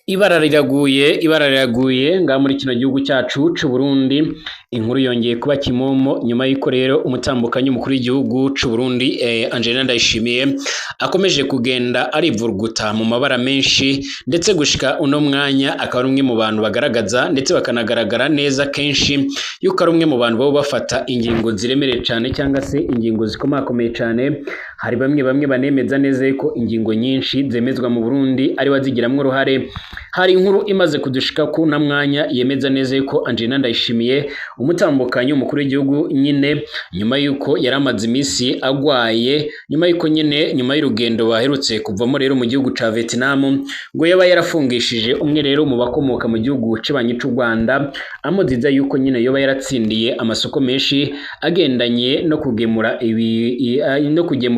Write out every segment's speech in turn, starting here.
Ibara riraguye nga muri kino gihugu cyacu c'u Burundi. Inkuru yongeye kuba kimomo nyuma y'uko rero umutambukanyi umukuru w'igihugu c'u Burundi Angelina Ndayishimiye akomeje kugenda arivurguta mu mabara menshi, ndetse gushika uno mwanya akaba ari umwe mu bantu bagaragaza ndetse bakanagaragara neza kenshi yuko ari umwe mu bantu babo bafata ingingo ziremereye cane cyangwa se ingingo zikomakomeye cane. Hari bamwe banemeza neza yuko ingingo nyinshi zemezwa mu Burundi ari wazigiramwo uruhare. Hari inkuru imaze kudushika ku na mwanya yemeza neza yuko Angelina Ndayishimiye umutambukanyi umukuru w'igihugu nyine nyuma yuko yaramaze imisi agwaye, nyuma yuko nyine nyuma y'urugendo baherutse kuvamo rero mu gihugu ca Vietnam, ngo yaba yarafungishije umwe rero mu bakomoka mu gihugu cibanyi c'u Rwanda, amuziza yuko nyine yoba yaratsindiye amasoko menshi agendanye no kugemura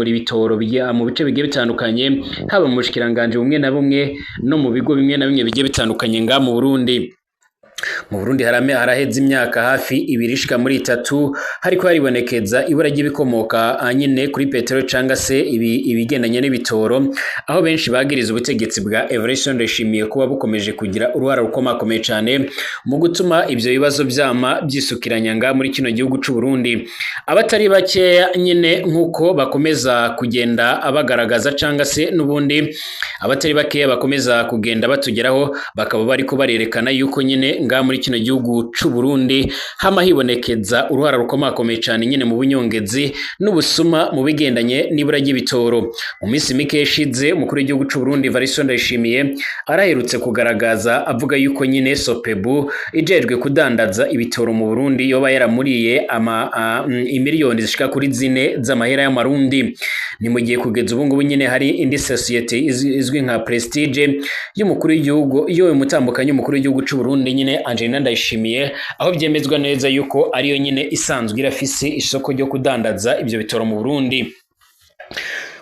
ibitoro mu bice bigiye bitandukanye, haba mu bushikiranganje bumwe na bumwe no mu bigo bimwe na bimwe bigiye bitandukanye nga mu Burundi. Mu Burundi haraheze imyaka hafi 2 muri 3 hariko haribonekeza ibura ry'ibikomoka nyine kuri petrol canga se ibigendanye n'ibitoro, aho benshi bagiriza ubutegetsi bwa Evariste Ndayishimiye kuba bukomeje kugira uruhara rukomakomeye cane mu gutuma ivyo bibazo vyama byisukiranya nga muri kino gihugu c'u Burundi. Abatari bakeya nyine nkuko bakomeza kugenda abagaragaza canga se n'ubundi abatari bakeya bakomeza kugenda batugeraho, bakaba bariko barerekana yuko nyine nga muri kino gihugu c'u Burundi hama hibonekeza uruhara rukomakomeye cane nyine mu bunyongezi n'ubusuma mu bigendanye n'ibura ry'ibitoro. Mu minsi mike yashize umukuru w'igihugu c'u Burundi Evariste Ndayishimiye araherutse kugaragaza avuga yuko nyine Sopebu ijejwe kudandaza ibitoro mu Burundi yoba yaramuriye imiliyoni zishika kuri 4 z'amahera y'amarundi. Ni mu gihe kugeza ubu ngubu nyine hari indi societe izwi nka Prestige y'umukuru w'igihugu iyo mutambukanyi umukuru w'igihugu c'u Burundi nyine Angelina Ndayishimiye, aho byemezwa neza yuko ariyo nyine isanzwe irafise isoko ryo kudandaza ivyo bitoro mu Burundi.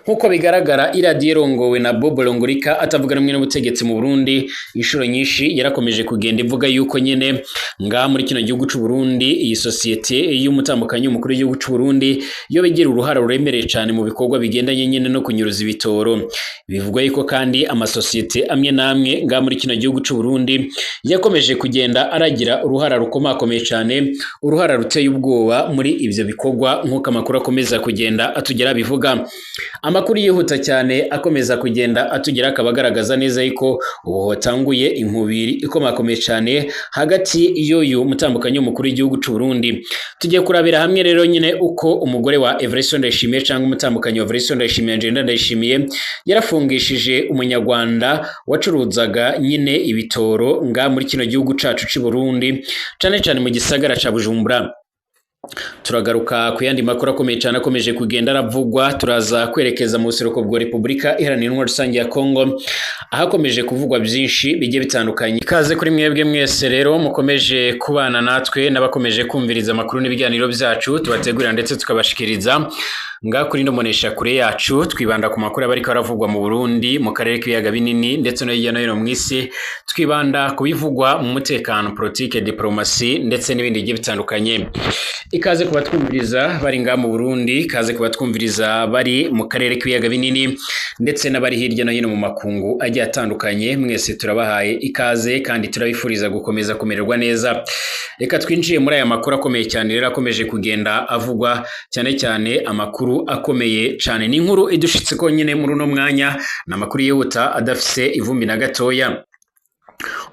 Nkuko bigaragara iradiyo irongowe na Bobo Rongorika atavuga rumwe n'ubutegetsi mu Burundi, inshuro nyinshi yarakomeje kugenda ivuga yuko nyene nga muri kino gihugu c'u Burundi iyi societe y'umutambukanyi umukuru w'igihugu c'u Burundi yo bigira uruhara ruremereye cane mu bikorwa bigendanye nyene no kunyuruza ibitoro. Bivugwa yuko kandi amasosiyete amwe namwe nga muri kino gihugu c'u Burundi yakomeje kugenda aragira uruhara rukomakomeye cane, uruhara ruteye ubwoba muri ivyo bikorwa nkuko amakuru akomeza kugenda atugera bivuga. Amakuru yihuta cyane akomeza kugenda atugera akabagaragaza neza yuko ubu hotanguye inkubiri ikomakomeye cyane hagati y'uyu mutambukanyi umukuru w'igihugu c'u Burundi. Tugiye kurabira hamwe rero nyine uko umugore wa Evariste Ndayishimiye cyangwa umutambukanyi wa Evariste Ndayishimiye Angelina Ndayishimiye yarafungishije umunyarwanda wacuruzaga nyine ibitoro nga muri kino gihugu cacu c'u Burundi, cane mu gisagara ca Bujumbura. Turagaruka ku yandi makuru akomeye cyane akomeje kugenda aravugwa. Turaza kwerekeza mu buseruko bwa Repubulika Iharanira Intwaro Rusange ya Kongo, ahakomeje kuvugwa byinshi bigiye bitandukanye. Ikaze kuri mwebwe mwese rero mukomeje kubana natwe n'abakomeje kumviriza amakuru n'ibiganiro byacu tubategurira ndetse tukabashikiriza nga kuri ndomonesha kure yacu. Twibanda ku makuru abariko aravugwa mu Burundi, mu karere k'ibiyaga binini ndetse no hirya no hino mw'isi. Twibanda ku bivugwa mu mutekano, politique, diplomasi ndetse n'ibindi bigiye bitandukanye. Ikaze kubatwumviriza bari nga mu Burundi, ikaze kubatwumviriza bari mu karere k'ibiyaga binini ndetse n'abari hirya no hino mu makungu agiye atandukanye. Mwese turabahaye ikaze kandi turabifuriza gukomeza kumererwa neza. Reka twinjiye muri aya makuru akomeye cyane rero akomeje kugenda avugwa, cyane amakuru akomeye cyane. Ni inkuru idushitse ko nyine muri uno mwanya, na makuru yihuta adafise ivumbi na gatoya.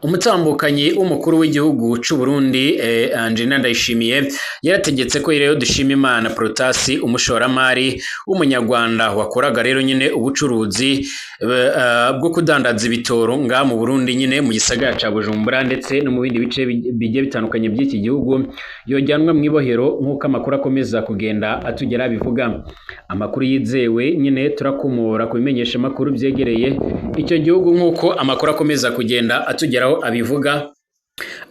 Umutambukanyi umukuru w'igihugu c'u Burundi Angelina Ndayishimiye yarategetse ko rero Dushimimana Protasi umushoramari w'umunyarwanda wakoraga rero nyine ubucuruzi bwo kudandaza ibitoro nga mu Burundi nyine mu gisagara ca Bujumbura ndetse no mu bindi bice bigiye bitandukanye by'iki gihugu yojyanwa mu ibohero nkuko amakuru akomeza kugenda atugera bivuga. Amakuru yizewe nyine turakumura kubimenyesha amakuru byegereye icyo gihugu nkuko amakuru akomeza kugenda atugeraho abivuga.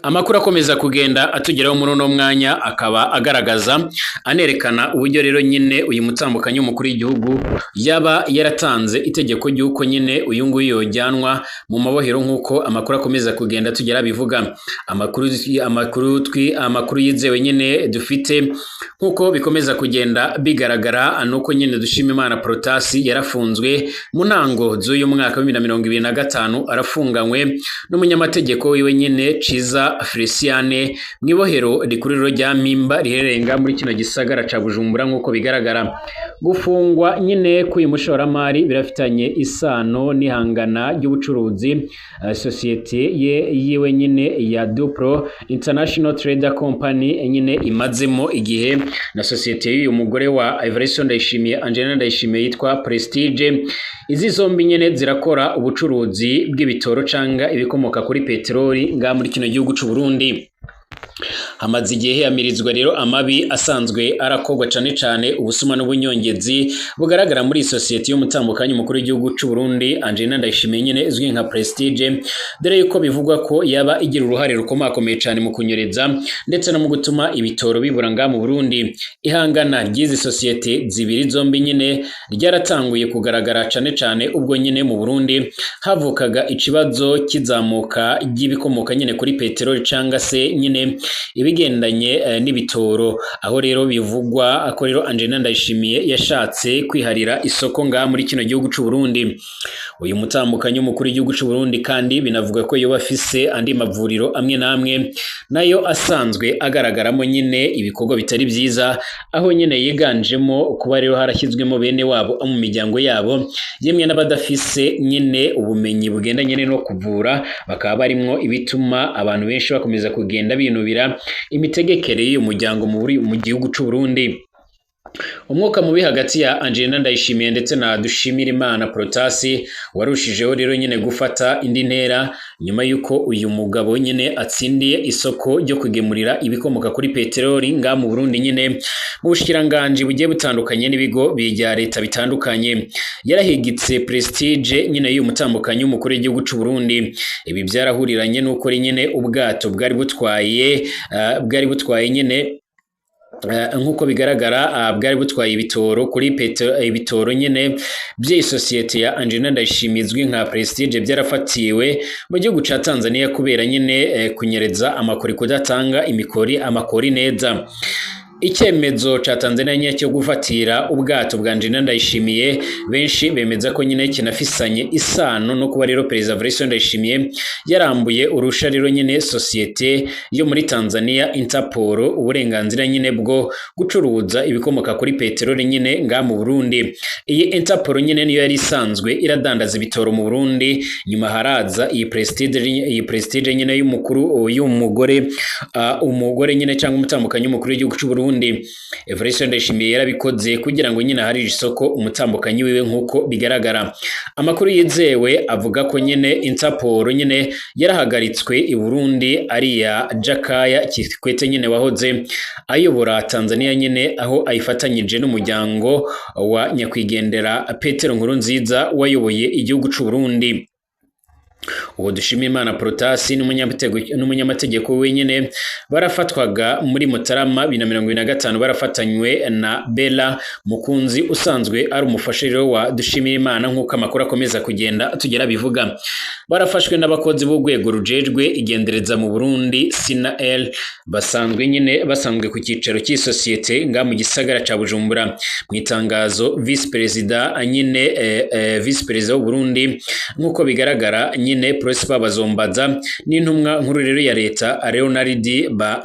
Amakuru akomeza kugenda atugeraho muri uno mwanya akaba agaragaza anerekana uburyo rero nyine uyu mutambukanyi w'umukuru w'igihugu yaba yaratanze itegeko ry'uko nyine uyu nguyu yojyanwa mu mabohero nk'uko amakuru akomeza kugenda tugera bivuga. Amakuru yizewe nyine dufite nk'uko bikomeza kugenda bigaragara nuko nyine Dushimimana Protasi yarafunzwe mu ntango z'uyu mwaka wa 2025 arafunganywe n'umunyamategeko wiwe nyine Ciza Feliciane mwibohero rikuriro rya Mpimba riherenga muri kino gisagara ca Bujumbura nk'uko bigaragara. Gufungwa nyine k'uyu mushoramari birafitanye isano n'ihangana ry'ubucuruzi sosiyete yiwe nyine ya Dupro International Trader Company nyine imazemo igihe na sosiyete y'uyu mugore wa Everson Ndayishimiye Angelina Ndayishimiye yitwa Prestige. Izi zombi nyene zirakora ubucuruzi bw'ibitoro canga ibikomoka kuri peteroli nga muri kino gihugu c'u Burundi. Hamaze igihe hamirizwa rero amabi asanzwe arakogwa cane ubusuma n'ubunyongezi bugaragara muri sosiyete y'umutambukanyi mukuru w'igihugu c'u Burundi Angelina Ndayishimiye nyene izwi nka Prestige, dore yuko bivugwa ko yaba igira uruhare rukomakomeye cane mu kunyereza ndetse no mu gutuma ibitoro bibura nga mu Burundi. Ihangana ry'izi sosiyete zibiri zombi nyene ryaratanguye kugaragara cane ubwo nyene mu Burundi havukaga ikibazo kizamuka ry'ibikomoka nyene kuri peteroli canga se nyene ibigendanye n'ibitoro, aho rero bivugwa ko rero Angelina Ndayishimiye yashatse kwiharira isoko nga muri kino gihugu c'u Burundi. Uyu mutambukanyi w'umukuru w'igihugu c'u Burundi kandi binavuga ko yoba afise andi mavuriro amwe namwe nayo asanzwe agaragaramo nyine ibikorwa bitari vyiza, aho nyine yiganjemo kuba rero harashyizwemo bene wabo mu miryango yabo yemwe n'abadafise nyine ubumenyi bugenda nyine no kuvura, bakaba barimwo ibituma abantu benshi bakomeza kugenda binubira imitegekere y'uyu muryango mu gihugu c'u Burundi. Umwuka mubi hagati ya Angelina Ndayishimiye ndetse na Dushimirimana Protasi warushijeho rero nyine gufata indi ntera nyuma yuko uyu mugabo nyine atsindiye isoko ryo kugemurira ibikomoka kuri peteroli nga mu Burundi nyine mu bushikiranganje bugiye butandukanye n'ibigo bya leta bitandukanye. Yarahigitse Prestige nyine y'uyu mutambukanyi w'umukuru w'igihugu c'u Burundi. Ibi byarahuriranye nuko nyine ubwato bwari butwaye nyine nk'uko bigaragara bwari butwaye ibitoro kuri ibitoro nyene by'iyi sosiyete ya Angelina Ndayishimiye izwi nka Prestige byarafatiwe mu gihugu ca Tanzania kubera nyene kunyereza amakori kudatanga amakori neza. Icyemezo ca Tanzania nyine cyo gufatira ubwato bwa Angelina Ndayishimiye benshi bemeza ko nyine kinafisanye isano no kuba rero Perezida Everson Ndayishimiye yarambuye urusha rero nyine sosiyete yo muri Tanzania Interpol uburenganzira nyine bwo gucuruza ibikomoka kuri peteroli nyine nga mu Burundi. Iyi Interpol nyine niyo yari isanzwe iradandaza ibitoro mu Burundi, nyuma haraza iyi Prestige nyine y'umugore nyine cyangwa umutambukanyi w'umukuru w'igihugu c'u Burundi. Everson Ndayishimiye yarabikoze kugira ngo nyine hari isoko umutambukanyi wiwe nk'uko bigaragara. Amakuru yizewe avuga ko nyine Interpol nyine yarahagaritswe i Burundi ari ya Jakaya Kikwete nyine wahoze ayobora Tanzania nyine, aho ayifatanyije n'umuryango wa nyakwigendera Petero Nkurunziza wayoboye igihugu c'u Burundi. Uwo Dushimimana Protasi n'umunyamategeko wenyine barafatwaga muri Mutarama 2025 barafatanywe na Bella Mukunzi usanzwe ari umufashiro wa Dushimimana nk'uko amakuru akomeza kugenda tugera bivuga. Barafashwe n'abakozi b'urwego rujejwe igendereza mu Burundi SINAL basanzwe ku cyicaro cy'isosiyete nga mu gisagara ca Bujumbura. Mu itangazo Vice President w'u Burundi nk'uko bigaragara nyine Prosper Bazombaza n'intumwa nkuru rero ya leta Leonard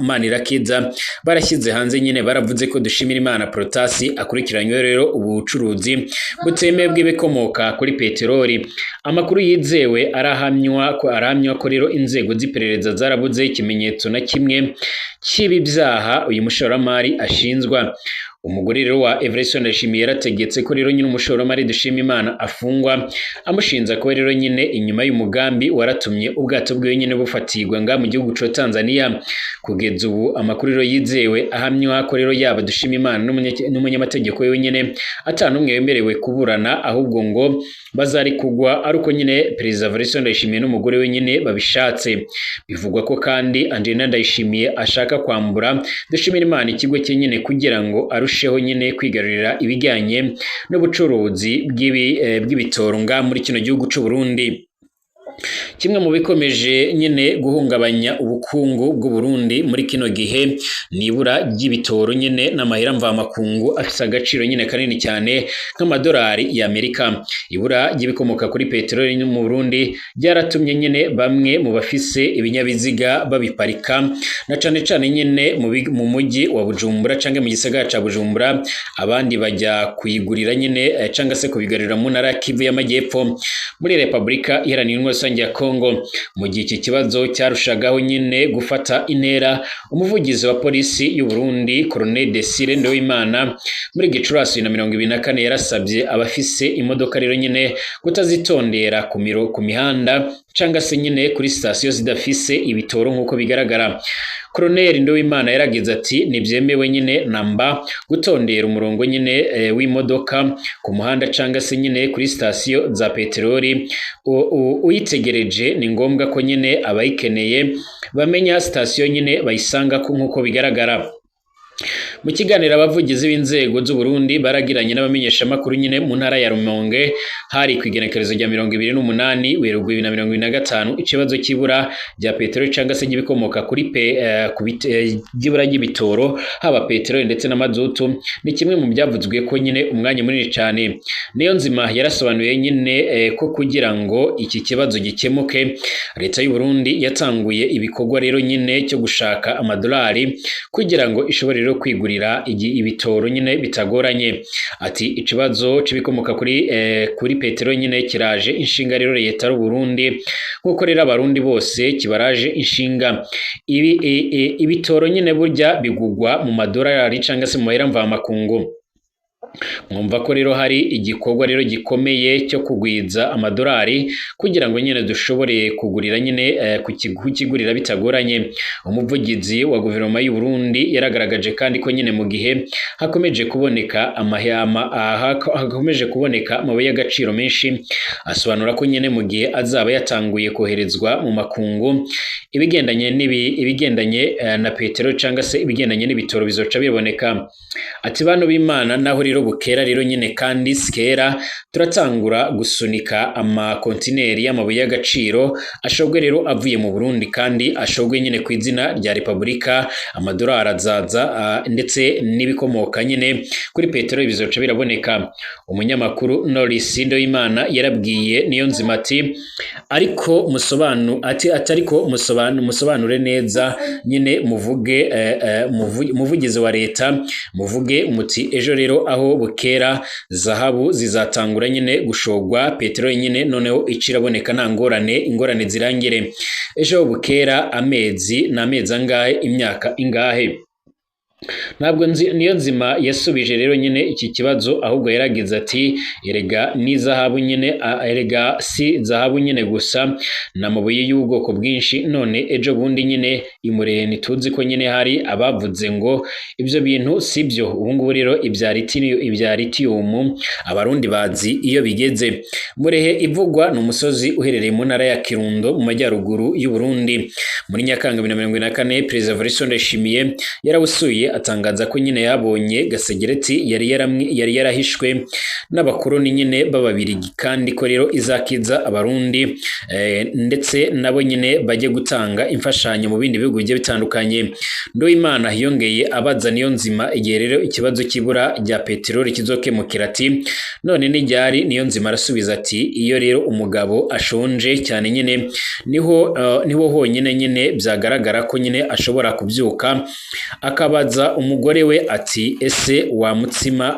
Manirakiza barashyize hanze nyine baravuze ko Dushimirimana Protasi akurikiranywe rero ubucuruzi butemewe bw'ibikomoka kuri peteroli. Amakuru yizewe arahamywa ko rero inzego z'iperereza zarabuze ikimenyetso na kimwe cy'ibi byaha uyu mushoramari ashinzwa. umugore rero wa Everson Ndayishimiye yarategetse ko rero nyine umushoramari Dushimimana afungwa amushinza ko rero nyine inyuma y'umugambi waratumye ubwato bwe nyine bufatirwa nga mu gihugu cyo Tanzania. Kugeza ubu amakuru rero yizewe ahamywa ko rero yaba Dushimimana n'umunyamategeko we nyine atanumwe yemerewe kuburana, ahubwo ngo bazari kugwa aruko nyine Perezida Everson Ndayishimiye n'umugore we nyine babishatse. Bivugwa ko kandi Angelina Ndayishimiye ashaka kwambura Dushimimana ikigo cye nyine kugira ngo arusheho nyine kwigarurira ibijyanye n'ubucuruzi bw'ibitoro nga muri kino gihugu cy'u Burundi. Kimwe mu bikomeje nyine guhungabanya ubukungu bw'u Burundi muri kino gihe nibura ry'ibitoro nyine n'amahera mvamakungu afise agaciro nyine kanini cyane nk'amadolari y'Amerika. Ibura ry'ibikomoka kuri peteroli mu Burundi byaratumye nyine bamwe mu bafise ibinyabiziga babiparika na cane nyine mu mujyi wa Bujumbura canke mu gisagara ca Bujumbura, abandi bajya kuyigurira nyine canke se kubigarurira mu ntara Kivu y'Amajyepfo muri Republika Iharanira ya Kongo. Mu gihe iki kibazo cyarushagaho nyine gufata intera, umuvugizi wa polisi y'u Burundi Colonel Desire Ndoimana muri Gicurasi 2024 yarasabye abafise imodoka rero nyine kutazitondera ku mihanda canga se nyine kuri station zidafise ibitoro nk'uko bigaragara. Colonel Ndoimana yaragize ati nibyemewe nyine namba gutondera umurongo nyine w'imodoka ku muhanda canga se nyine kuri station za peteroli. Uyitegereje ni ngombwa ko nyine abayikeneye bamenya station nyine bayisanga ko nk'uko bigaragara. Mu kiganiro abavugizi b'inzego z'u Burundi baragiranye n'abamenyesha makuru nyine mu ntara ya Rumonge hari kwigenekerezo rya 28 Werurwe 2025 ikibazo kibura rya peteroli canga se gibikomoka kuri gibura y'ibitoro haba peteroli ndetse n'amazutu ni kimwe mu byavuzwe ko nyine umwanya munini cyane. Niyonzima yarasobanuye nyine ko kugira ngo iki kibazo gikemuke leta y'u Burundi yatanguye ibikorwa rero nyine cyo gushaka amadolari kugira ngo ishobore rero kwigurira ibitoro nyine bitagoranye. Ati ikibazo cibikomoka kuri peteroli nyine kiraje inshinga rero leta y'u Burundi nkuko rero abarundi bose kibaraje inshinga. Ibitoro nyine burya bigugwa mu madolari canga se mu mahera mvamakungu. Mwumva ko rero hari igikorwa rero gikomeye cyo kugwiza amadolari kugira ngo nyine dushobore kugurira nyine kukigurira bitagoranye. Umuvugizi wa guverinoma y'u Burundi yaragaragaje kandi ko nyine mu gihe hakomeje kuboneka amabuye y'agaciro menshi, asobanura ko nyine mu gihe azaba yatanguye koherezwa mu makungu ibigendanye na peteroli canga se ibigendanye n'ibitoro bizoca biboneka. Ati bano b'Imana naho rero bukera rero nyine kandi sikera turatangura gusunika amakontineri y'amabuye y'agaciro ashobwe rero avuye mu Burundi kandi ashobwe nyine ku izina rya Republika. Amadolari azaza ndetse n'ibikomoka nyine kuri peteroli bizoca biraboneka. Umunyamakuru Norris Ndoimana yarabwiye Niyonzima ati ariko musobanure neza nyine muvugizi wa leta muvuge muti ejo rero aho bukera zahabu zizatangura nyine gushogwa peteroli nyine noneho iciraboneka nta ingorane zirangire. Ejo bukera amezi angahe imyaka ingahe? Ntabwo Niyonzima yasubije rero nyine iki kibazo, ahubwo yaragize ati erega ni zahabu nyine erega si zahabu nyine gusa n'amabuye y'ubwoko bwinshi. None ejo bundi nyine imurehe ntituzi ko nyine hari abavuze ngo ibyo bintu sibyo. Ubu ngubu rero ibya lithium abarundi bazi iyo bigeze. Murehe ivugwa n'umusozi uherereye mu ntara ya Kirundo mu majyaruguru y'u Burundi. Muri Nyakanga 2024 Perezida Everson Ndayishimiye yarawusuye atangaza ko nyine yabonye Gasegereti yari yarahishwe n'abakoroni nyine b'Ababirigi kandi ko rero izakiza abarundi ndetse nabo nyine bajye gutanga imfashanyo mu bindi bihugu bigiye bitandukanye. Ndoimana yongeye abaza Niyonzima igihe rero ikibazo kibura rya peteroli kizokemukira ati none n'iryari? Niyonzima arasubiza ati iyo rero umugabo ashonje cyane nyine niho honyine nyine byagaragara ko nyine ashobora kubyuka akabaza umugore we ati ese wa mutsima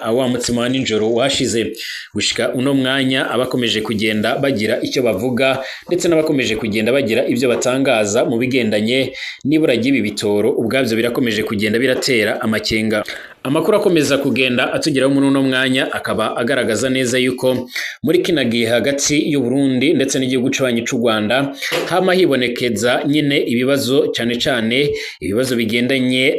wa nijoro washize? Gushika uno mwanya abakomeje kugenda bagira icyo bavuga ndetse n'abakomeje kugenda bagira ibyo batangaza mu bigendanye n'ibura ry'ibi bitoro ubwabyo birakomeje kugenda biratera amakenga. Amakuru akomeza kugenda atugeraho muri uno mwanya akaba agaragaza neza yuko muri kino gihe hagati y'u Burundi ndetse n'igihugu c'abanyi c'u Rwanda hama hibonekeza nyine ibibazo cyane ibibazo bigendanye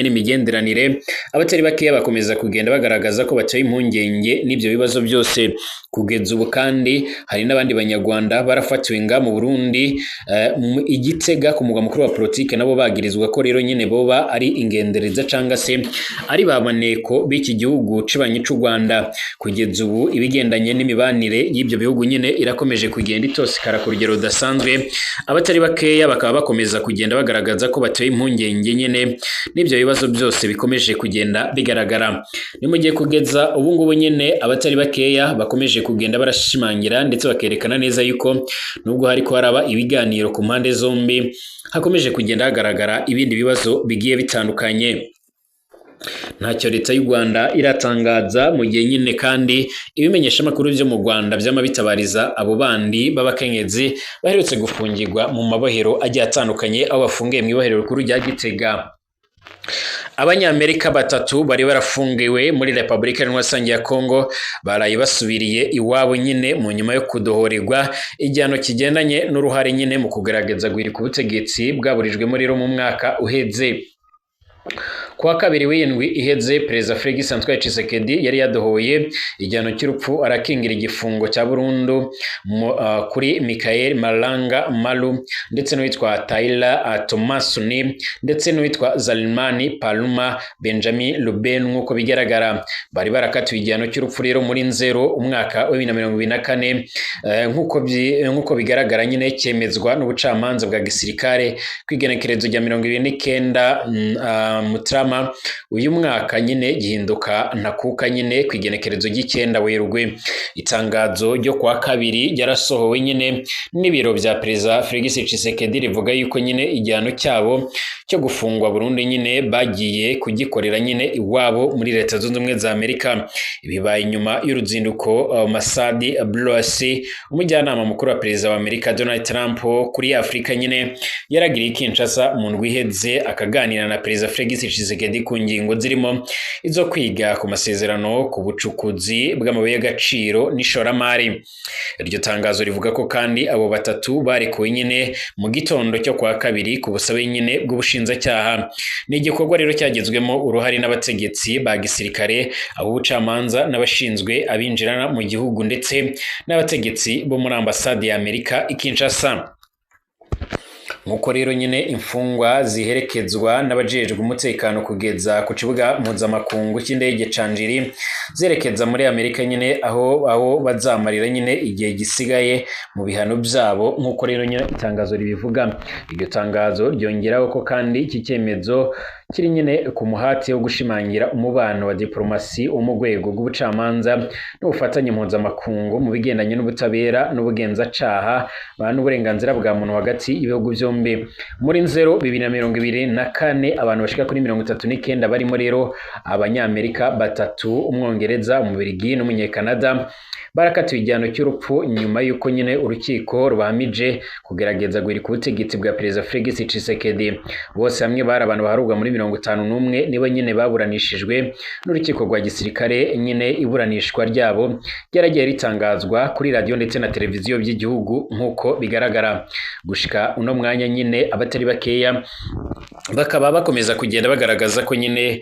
n'imigenderanire. Abatari bakeya bakomeza kugenda bagaragaza ko bateye impungenge n'ibyo bibazo byose. Kugeza ubu kandi hari n'abandi banyarwanda barafatiwe nga mu Burundi Igitega ku mugwa mukuru wa politike, nabo bagirizwa ko rero nyine boba ari ingendereza cyangwa se ari bamaneko b'iki gihugu c'abanyi c'u Rwanda. Kugeza ubu ibigendanye n'imibanire y'ibyo bihugu nyine irakomeje kugenda itosikara ku rugero rudasanzwe. Abatari bakeya bakaba bakomeza kugenda bagaragaza ko bateye impungenge nyine n'ibyo bibazo byose bikomeje kugenda bigaragara. Ni mu gihe kugeza ubu ngubu nyine abatari bakeya bakomeje kugenda barashimangira ndetse bakerekana neza yuko nubwo hari ko haraba ibiganiro ku mpande zombi, hakomeje kugenda hagaragara ibindi bibazo bigiye bitandukanye. Ntacyo leta y'u Rwanda iratangaza mu gihe nyine kandi ibimenyesha makuru byo mu Rwanda by'amabitabariza abo bandi b'abakenyezi baherutse gufungirwa mu mabohero agiye atandukanye, aho bafungiye mu ibohero rikuru rya Gitega. Abanyamerika batatu bari barafungiwe muri Repubulika Iharanira ya Kongo baraye basubiriye iwabo nyine mu nyuma yo kudohorerwa igihano kigendanye n'uruhare nyine mu kugaragaza guhirika ubutegetsi bwaburijwemo rero mu mwaka uheze. Kuwa kabiri w'indwi iheze, Perezida Felix Antoine Tshisekedi yari yadohoye igihano cy'urupfu arakingira igifungo cya burundu kuri Michael Malanga Malu ndetse n'uwitwa Tyler Thomasuni ndetse n'uwitwa Zalimani Paluma Benjamin Ruben. Nk'uko bigaragara bari barakatiwe igihano cy'urupfu rero muri Nzero umwaka wa 2024 nk'uko bigaragara nyine cyemezwa n'ubucamanza bwa gisirikare kwigenekerezo rya 29 Mutarama uyu mwaka nyine gihinduka ntakuka nyine kwigenekerezo ry'ikenda Werurwe. Itangazo ryo kwa kabiri ryarasohowe nyine n'ibiro bya Perezida Felix Tshisekedi rivuga yuko nyine igihano cyabo cyo gufungwa burundu nyine bagiye kugikorera nyine iwabo muri Leta Zunze Ubumwe za Amerika. Ibibaye inyuma y'uruzinduko Masadi Blasi, umujyanama mukuru wa Perezida wa Amerika Donald Trump kuri Afrika nyine yaragiriye Kinshasa mu ndwi iheze akaganira na Perezida Felix Tshisekedi ku ngingo zirimo izo kwiga ku masezerano ku bucukuzi bw'amabuye y'agaciro n'ishoramari. Iryo tangazo rivuga ko kandi abo batatu barekuwe nyine mu gitondo cyo kwa kabiri ku busabe nyine bw'ubushinjacyaha. Ni igikorwa rero cyagezwemo uruhare n'abategetsi ba gisirikare, abucamanza n'abashinzwe abinjirana mu gihugu ndetse n'abategetsi bo muri ambasade ya Amerika i Kinshasa. Nkuko rero nyine imfungwa ziherekezwa n'abajejwe umutekano kugeza ku kibuga mpuzamakungu cy'indege Canjiri zerekeza muri Amerika nyine aho bazamarira nyine igihe gisigaye mu bihano byabo. Nkuko rero nyine itangazo ribivuga. Iryo tangazo ryongeraho ko kandi iki cyemezo kiri nyine ku muhati wo gushimangira umubano wa diplomasi wo mu rwego rw'ubucamanza n'ubufatanye mpuzamakungu mu bigendanye n'ubutabera n'ubugenzacyaha n'uburenganzira bwa muntu hagati y'ibihugu byombi. Muri Nzero 2024 abantu bashika kuri 39 barimo rero abanyamerika batatu, umwongereza, umubirigi n'umunyekanada barakatiwe igihano cy'urupfu nyuma y'uko nyine urukiko rubahamije kugerageza guhirika ubutegetsi bwa Perezida Felix Tshisekedi. Bose hamwe bari abantu baharugwa muri 51 nibo nyine baburanishijwe n'urukiko rwa gisirikare. Nyine iburanishwa ryabo ryaragiye ritangazwa kuri radio ndetse na televiziyo by'igihugu. Nk'uko bigaragara gushika uno mwanya nyine abatari bakeya bakaba bakomeza kugenda bagaragaza ko nyine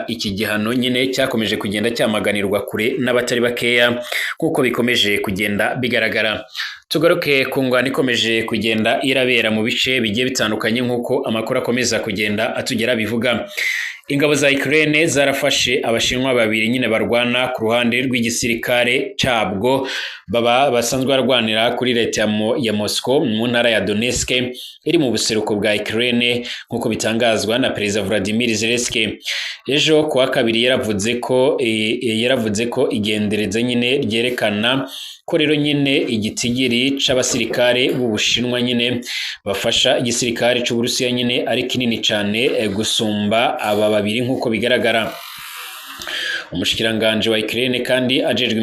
iki gihano nyine cyakomeje kugenda cyamaganirwa kure n'abatari bakeya kuko bikomeje kugenda bigaragara. Tugaruke ku ngwano ikomeje kugenda irabera mu bice bigiye bitandukanye nk'uko amakuru akomeza kugenda atugera bivuga. Ingabo za Ukraine zarafashe abashinwa babiri nyine barwana ku ruhande rw'igisirikare cyabwo basanzwe barwanira kuri leta ya Moscow mu ntara ya Donetsk iri mu buseruko bwa Ukraine nk'uko bitangazwa na Perezida Vladimir Zelensky. Ejo kuwa kabiri yaravuze ko igendereza nyine ryerekana ko rero nyine igitigiri c'abasirikare b'Ubushinwa nyine bafasha igisirikare c'Uburusiya nyine ari kinini cyane gusumba aba babiri nk'uko bigaragara. umushikiranganje wa Ukraine kandi ajejwe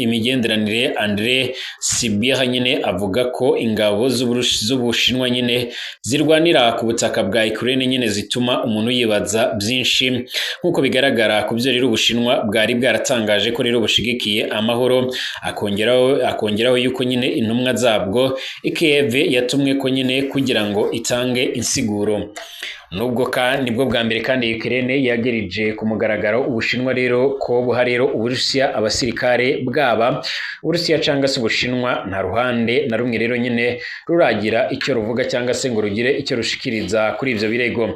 imigenderanire Andrei Sybiha nyene avuga ko ingabo z'Ubushinwa nyene zirwanira ku butaka bwa Ukraine nyene zituma umuntu yibaza byinshi nkuko bigaragara ku byo rero Ubushinwa bwari bwaratangaje ko rero bushigikiye amahoro akongeraho yuko nyine intumwa zabwo Kiev yatumwe ko nyine kugira ngo itange insiguro. Nubwo kandi nibwo bwa mbere kandi Ukraine yagerije ku mugaragaro Ubushinwa rero ko buha rero Uburusiya abasirikare bwaba Uburusiya cyangwa se Ubushinwa nta ruhande na rumwe rero nyine ruragira icyo ruvuga cyangwa se ngo rugire icyo rushikiriza kuri ivyo birego.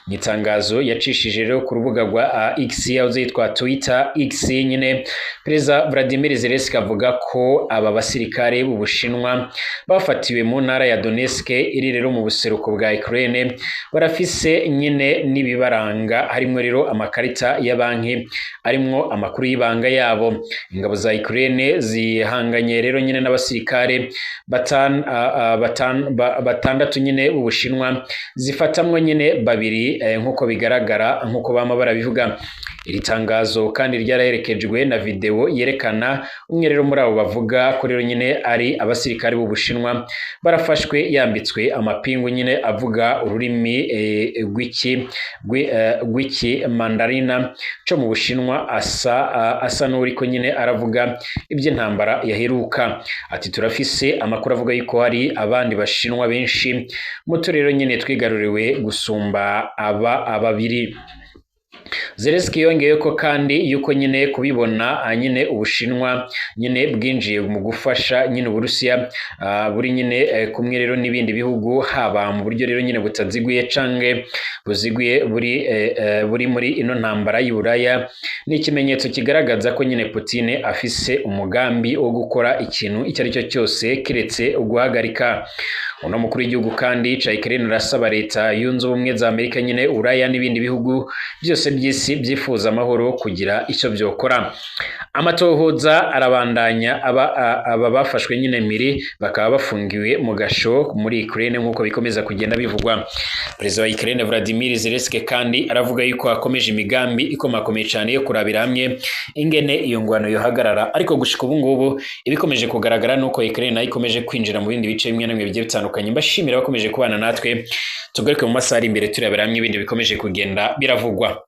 Mu itangazo yacishije rero ku rubuga rwa X yitwa Twitter X nyine Perezida Vladimir Zelensky avuga ko aba basirikare b'Ubushinwa bafatiwe mu ntara ya Donetsk iri rero mu buseruko bwa Ukraine barafise nyine nibibaranga harimo rero amakarita ya banki arimo amakuru y'ibanga yabo. Ingabo za Ukraine zihanganye rero nyine n'abasirikare batandatu nyine Ubushinwa zifatamwe nyine babiri nkuko bigaragara nkuko bama barabivuga. Iri tangazo kandi ryaraherekejwe na video yerekana umwe rero muri abo bavuga ko rero nyine ari abasirikare b'Ubushinwa barafashwe yambitswe amapingu nyine avuga ururimi gw'iki mandarina cyo mu Bushinwa asa n'uriko nyine aravuga iby'intambara yaheruka. Ati turafise amakuru avuga yuko hari abandi Bashinwa benshi mu turero nyine twigaruriwe gusumba ababiri. Zelensky yongeye ko kandi yuko nyine kubibona nyine Ubushinwa nyine bwinjiye mu gufasha nyine Uburusiya buri nyine kumwe rero n'ibindi bihugu haba mu buryo rero nyine butaziguye canke buziguye buri muri ino ntambara y'Uburaya ni ikimenyetso kigaragaza ko nyine Putin afise umugambi wo gukora ikintu icyo ari cyo cyose kiretse uguhagarika. Uno mukuru w'igihugu kandi ca Ukraine arasaba leta yunze ubumwe za Amerika nyine Uraya n'ibindi bihugu byose by'isi byifuza amahoro kugira icyo byokora. Amatohoza arabandanya aba bafashwe nyine miri bakaba bafungiwe mu gasho muri Ukraine nkuko bikomeza kugenda bivugwa. Perezida wa Ukraine Vladimir Zelensky kandi aravuga yuko akomeje imigambi ikomakomeye cyane yo kurabira hamwe ingene iyo ngwano yohagarara, ariko gushika ubu ngubu ibikomeje kugaragara nuko Ukraine ikomeje kwinjira mu bindi bice bimwe na bimwe bigiye bitandukanye. Mbashimira bakomeje kubana natwe, tugaruke mu masaha ari imbere turabira hamwe ibindi bikomeje kugenda biravugwa.